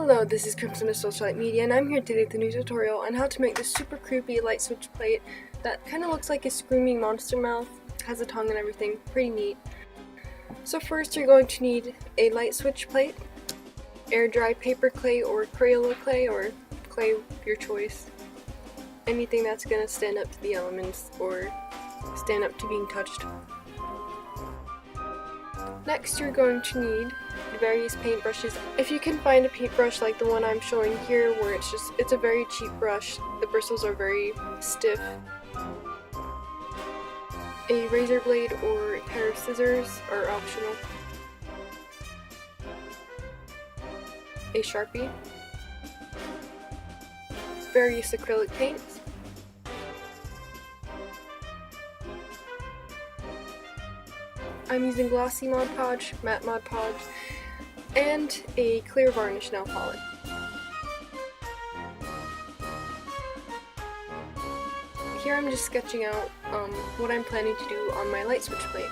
Hello, this is Crimson of Socialite Media, and I'm here today with a new tutorial on how to make this super creepy light switch plate that kind of looks like a screaming monster mouth, has a tongue and everything, pretty neat. So first you're going to need a light switch plate, air dry paper clay or Crayola clay, or clay of your choice. Anything that's going to stand up to the elements or stand up to being touched. Next you're going to need various paintbrushes. If you can find a paintbrush like the one I'm showing here where it's a very cheap brush, the bristles are very stiff, a razor blade or a pair of scissors are optional, a Sharpie, various acrylic paints, I'm using glossy Mod Podge, matte Mod Podge, and a clear varnish nail polish. Here I'm just sketching out what I'm planning to do on my light switch plate.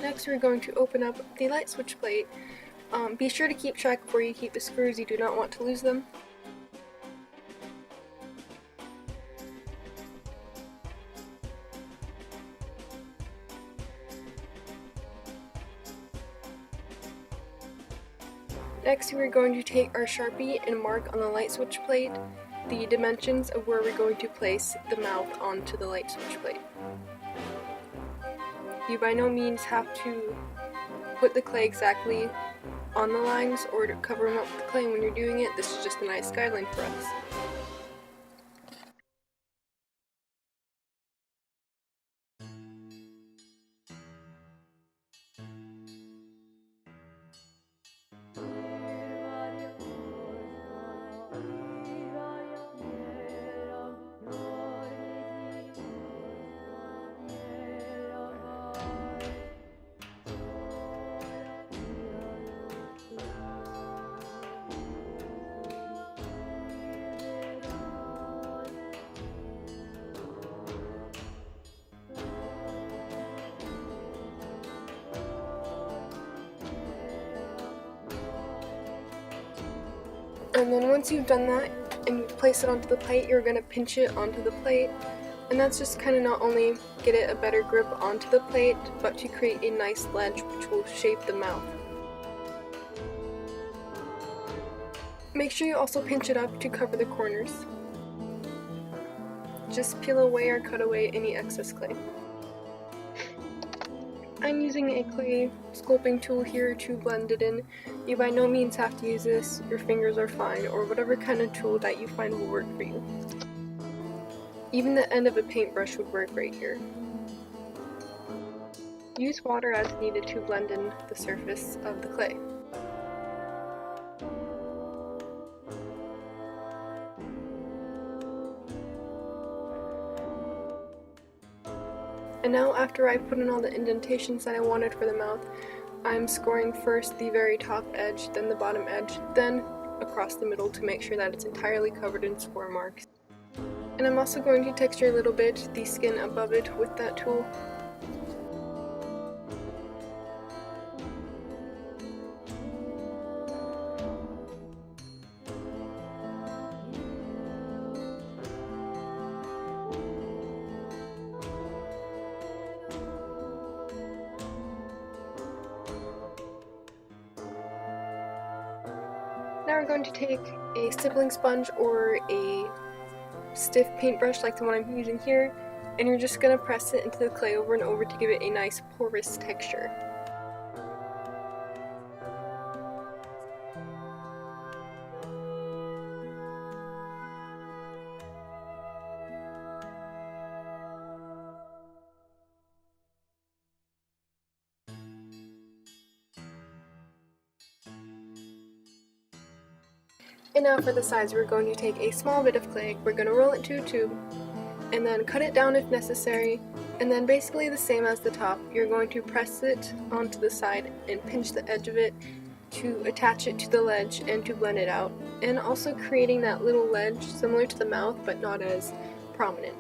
Next we're going to open up the light switch plate. Be sure to keep track before you keep the screws, you do not want to lose them. Next we're going to take our Sharpie and mark on the light switch plate the dimensions of where we're going to place the mouth onto the light switch plate. You by no means have to put the clay exactly on the lines or to cover them up with the clay when you're doing it. This is just a nice guideline for us. And then once you've done that and you place it onto the plate, you're going to pinch it onto the plate. And that's just kind of not only get it a better grip onto the plate, but to create a nice ledge which will shape the mouth. Make sure you also pinch it up to cover the corners. Just peel away or cut away any excess clay. I'm using a clay sculpting tool here to blend it in. You by no means have to use this, your fingers are fine, or whatever kind of tool that you find will work for you. Even the end of a paintbrush would work right here. Use water as needed to blend in the surface of the clay. And now after I put in all the indentations that I wanted for the mouth, I'm scoring first the very top edge, then the bottom edge, then across the middle to make sure that it's entirely covered in score marks. And I'm also going to texture a little bit the skin above it with that tool. Now we're going to take a stippling sponge or a stiff paintbrush like the one I'm using here, and you're just going to press it into the clay over and over to give it a nice porous texture. And now for the sides, we're going to take a small bit of clay, we're going to roll it to a tube, and then cut it down if necessary, and then basically the same as the top, you're going to press it onto the side and pinch the edge of it to attach it to the ledge and to blend it out, and also creating that little ledge similar to the mouth but not as prominent.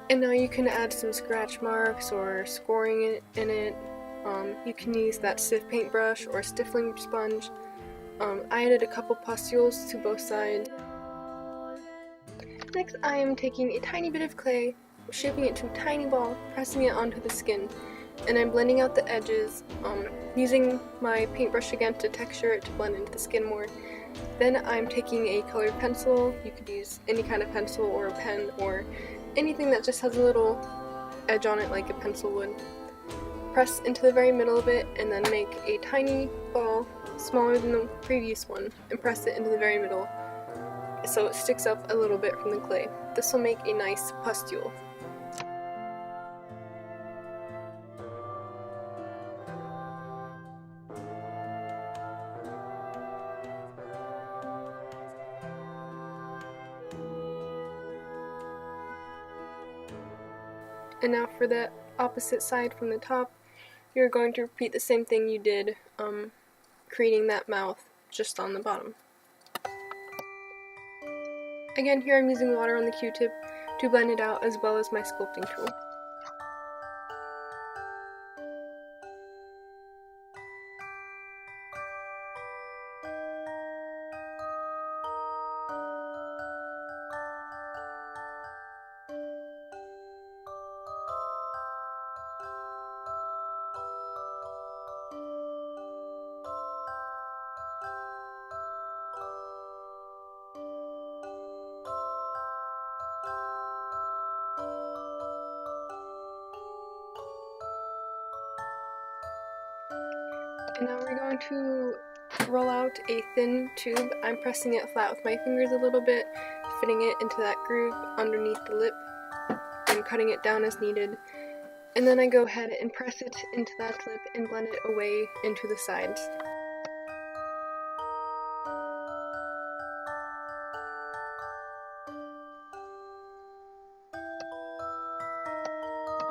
And now you can add some scratch marks or scoring in it. You can use that stiff paintbrush or stiffling sponge. I added a couple pustules to both sides. Next, I am taking a tiny bit of clay, shaping it to a tiny ball, pressing it onto the skin, and I'm blending out the edges, using my paintbrush again to texture it to blend into the skin more. Then I'm taking a colored pencil. You could use any kind of pencil or a pen or anything that just has a little edge on it like a pencil would. Press into the very middle of it and then make a tiny ball smaller than the previous one and press it into the very middle so it sticks up a little bit from the clay. This will make a nice pustule. And now for the opposite side from the top, you're going to repeat the same thing you did, creating that mouth just on the bottom. Again, here I'm using water on the Q-tip to blend it out as well as my sculpting tool. And now we're going to roll out a thin tube. I'm pressing it flat with my fingers a little bit, fitting it into that groove underneath the lip and cutting it down as needed. And then I go ahead and press it into that lip and blend it away into the sides.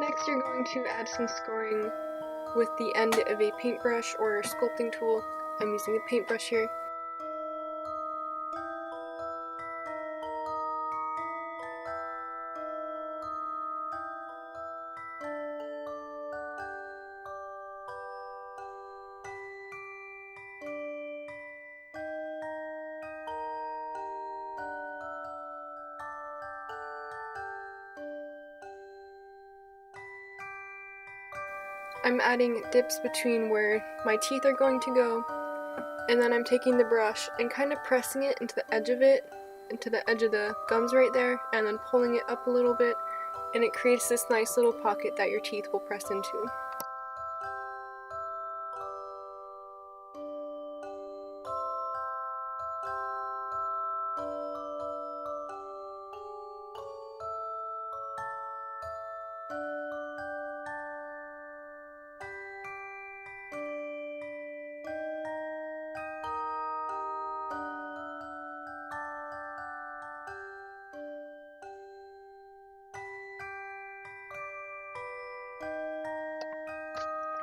Next, you're going to add some scoring with the end of a paintbrush or sculpting tool. I'm using a paintbrush here. I'm adding dips between where my teeth are going to go, and then I'm taking the brush and kind of pressing it into the edge of it, into the edge of the gums right there, and then pulling it up a little bit, and it creates this nice little pocket that your teeth will press into.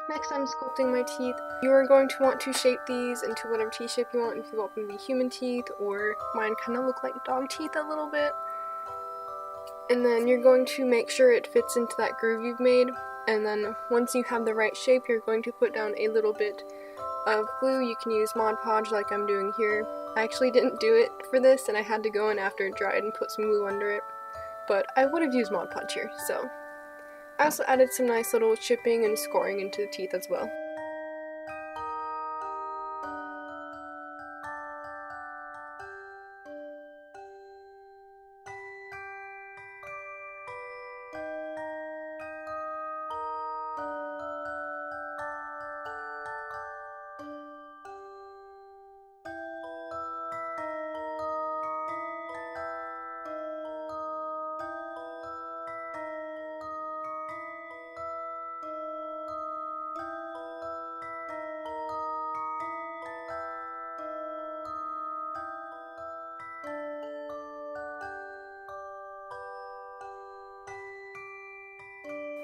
Next, I'm sculpting my teeth. You are going to want to shape these into whatever teeth shape you want. If you want them to be human teeth, or mine kind of look like dog teeth a little bit. And then you're going to make sure it fits into that groove you've made. And then once you have the right shape, you're going to put down a little bit of glue. You can use Mod Podge like I'm doing here. I actually didn't do it for this, and I had to go in after it dried and put some glue under it. But I would have used Mod Podge here, so. I also added some nice little chipping and scoring into the teeth as well.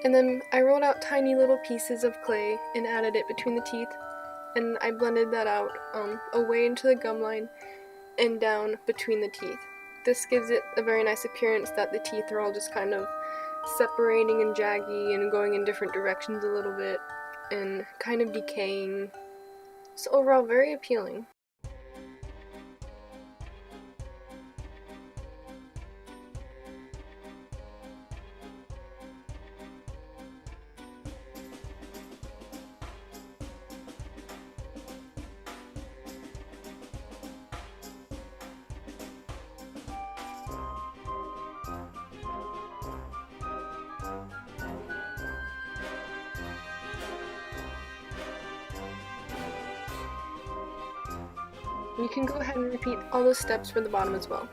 And then I rolled out tiny little pieces of clay and added it between the teeth, and I blended that out away into the gum line and down between the teeth. This gives it a very nice appearance that the teeth are all just kind of separating and jaggy and going in different directions a little bit and kind of decaying. So overall, very appealing. You can go ahead and repeat all those steps for the bottom as well.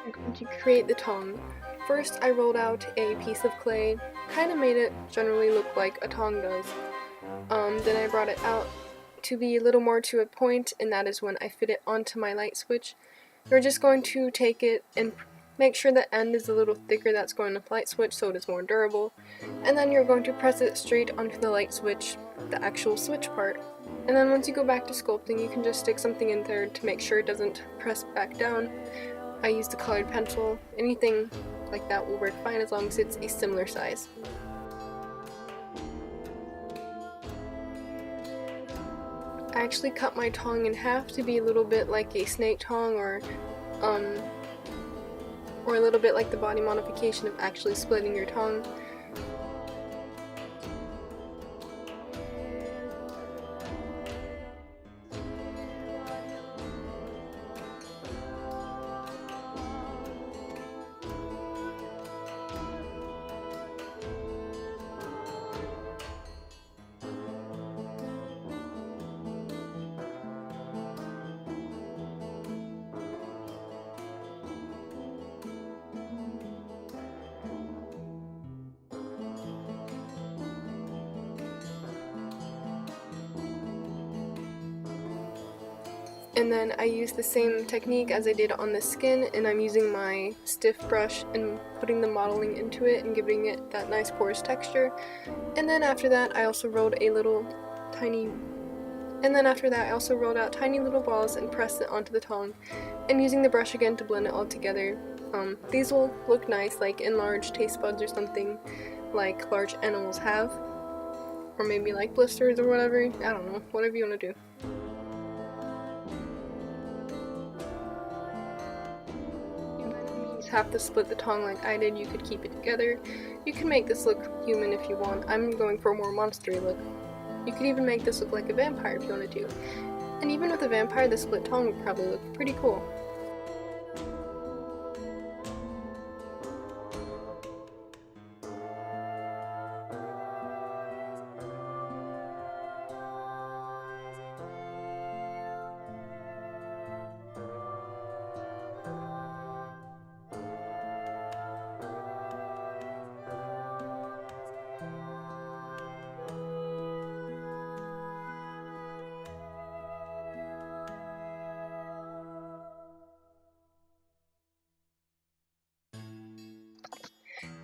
I'm going to create the tongue. First I rolled out a piece of clay, kind of made it generally look like a tongue does. Then I brought it out to be a little more to a point, and that is when I fit it onto my light switch. We're just going to take it and make sure the end is a little thicker, that's going to the light switch so it is more durable. And then you're going to press it straight onto the light switch, the actual switch part. And then once you go back to sculpting, you can just stick something in there to make sure it doesn't press back down. I used a colored pencil. Anything like that will work fine as long as it's a similar size. I actually cut my tongue in half to be a little bit like a snake tongue, or a little bit like the body modification of actually splitting your tongue. And then I use the same technique as I did on the skin, and I'm using my stiff brush and putting the modeling into it and giving it that nice porous texture. And then after that I also rolled out tiny little balls and pressed it onto the tongue, and using the brush again to blend it all together. These will look nice like enlarged taste buds or something like large animals have, or maybe like blisters or whatever. I don't know, whatever you want to do. Have to split the tongue like I did. You could keep it together. You can make this look human if you want. I'm going for a more monstery look. You could even make this look like a vampire if you want to. And even with a vampire, the split tongue would probably look pretty cool.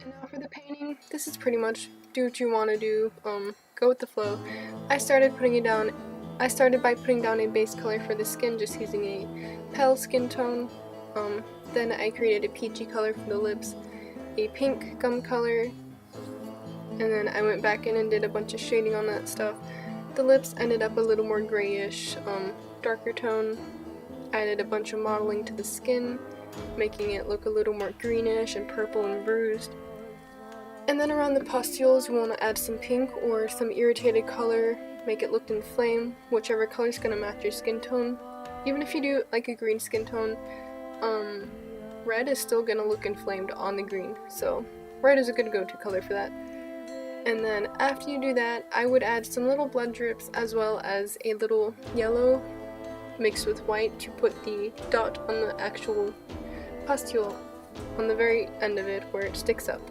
And now for the painting, this is pretty much do what you want to do, go with the flow. I started by putting down a base color for the skin, just using a pale skin tone. Then I created a peachy color for the lips, a pink gum color, and then I went back in and did a bunch of shading on that stuff. The lips ended up a little more grayish, darker tone. I added a bunch of modeling to the skin, making it look a little more greenish and purple and bruised. And then around the pustules, you want to add some pink or some irritated color, make it look inflamed, whichever color is going to match your skin tone. Even if you do like a green skin tone, red is still going to look inflamed on the green, so red is a good go-to color for that. And then after you do that, I would add some little blood drips as well as a little yellow mixed with white to put the dot on the actual pustule on the very end of it where it sticks up.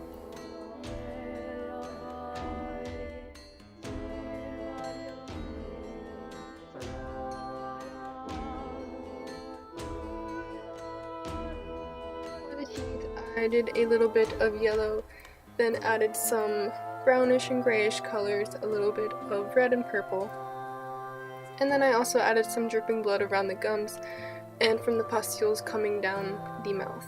For the teeth, I did a little bit of yellow, then added some brownish and grayish colors, a little bit of red and purple. And then I also added some dripping blood around the gums and from the pustules coming down the mouth.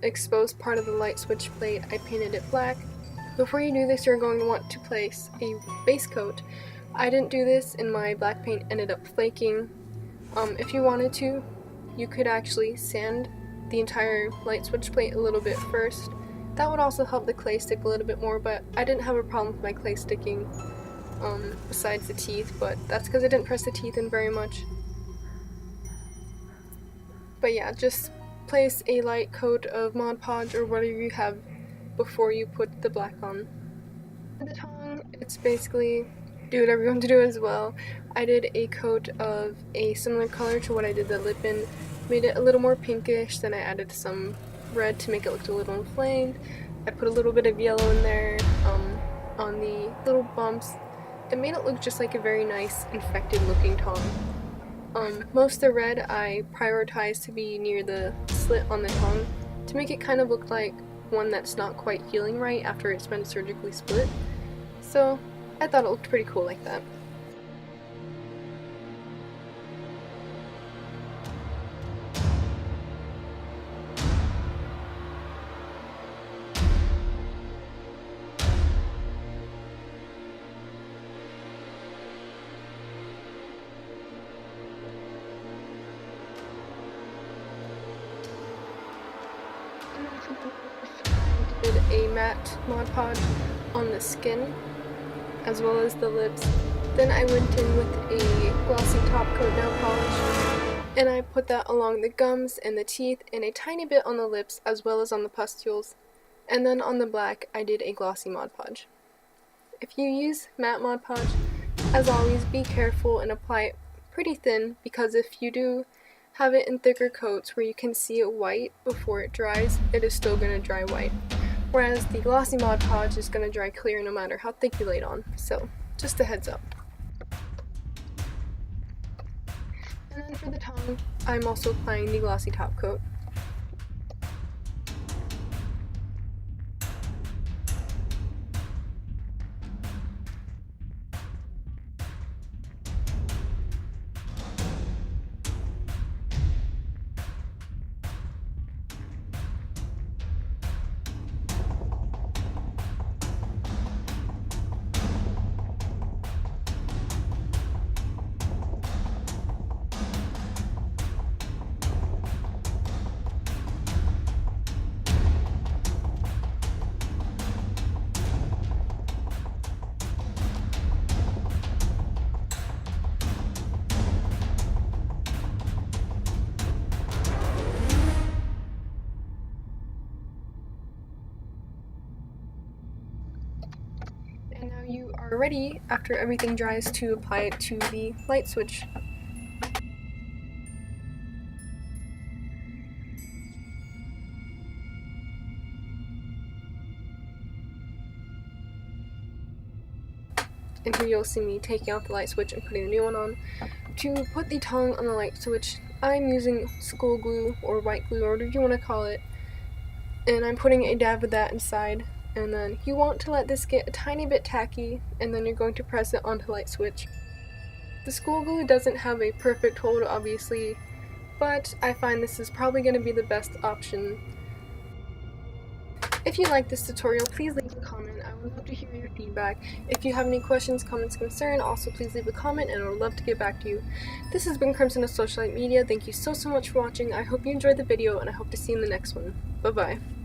Exposed part of the light switch plate, I painted it black. Before you do this, you're going to want to place a base coat. I didn't do this and my black paint ended up flaking. If you wanted to, you could actually sand the entire light switch plate a little bit first. That would also help the clay stick a little bit more, but I didn't have a problem with my clay sticking besides the teeth, but that's because I didn't press the teeth in very much. But yeah, just place a light coat of Mod Podge or whatever you have before you put the black on. For the tongue, it's basically do whatever you want to do as well. I did a coat of a similar color to what I did the lip in, made it a little more pinkish, then I added some red to make it look a little inflamed. I put a little bit of yellow in there on the little bumps. It made it look just like a very nice infected looking tongue. Most of the red I prioritized to be near the slit on the tongue to make it kind of look like one that's not quite healing right after it's been surgically split. So I thought it looked pretty cool like that. I did a matte Mod Podge on the skin as well as the lips. Then I went in with a glossy top coat nail polish and I put that along the gums and the teeth and a tiny bit on the lips as well as on the pustules. And then on the black I did a glossy Mod Podge. If you use matte Mod Podge, as always be careful and apply it pretty thin, because if you do have it in thicker coats where you can see it white before it dries, it is still going to dry white. Whereas the glossy Mod Podge is going to dry clear no matter how thick you lay it on, so just a heads up. And then for the tongue, I'm also applying the glossy top coat. And now you are ready, after everything dries, to apply it to the light switch. and here you'll see me taking out the light switch and putting a new one on. To put the tongue on the light switch, I'm using school glue or white glue or whatever you want to call it, and I'm putting a dab of that inside. And then you want to let this get a tiny bit tacky, and then you're going to press it onto the light switch. The school glue doesn't have a perfect hold, obviously, but I find this is probably going to be the best option. If you like this tutorial, please leave a comment. I would love to hear your feedback. If you have any questions, comments, concerns, also please leave a comment and I would love to get back to you. This has been Crimson of Socialite Media. Thank you so much for watching. I hope you enjoyed the video and I hope to see you in the next one. Bye bye.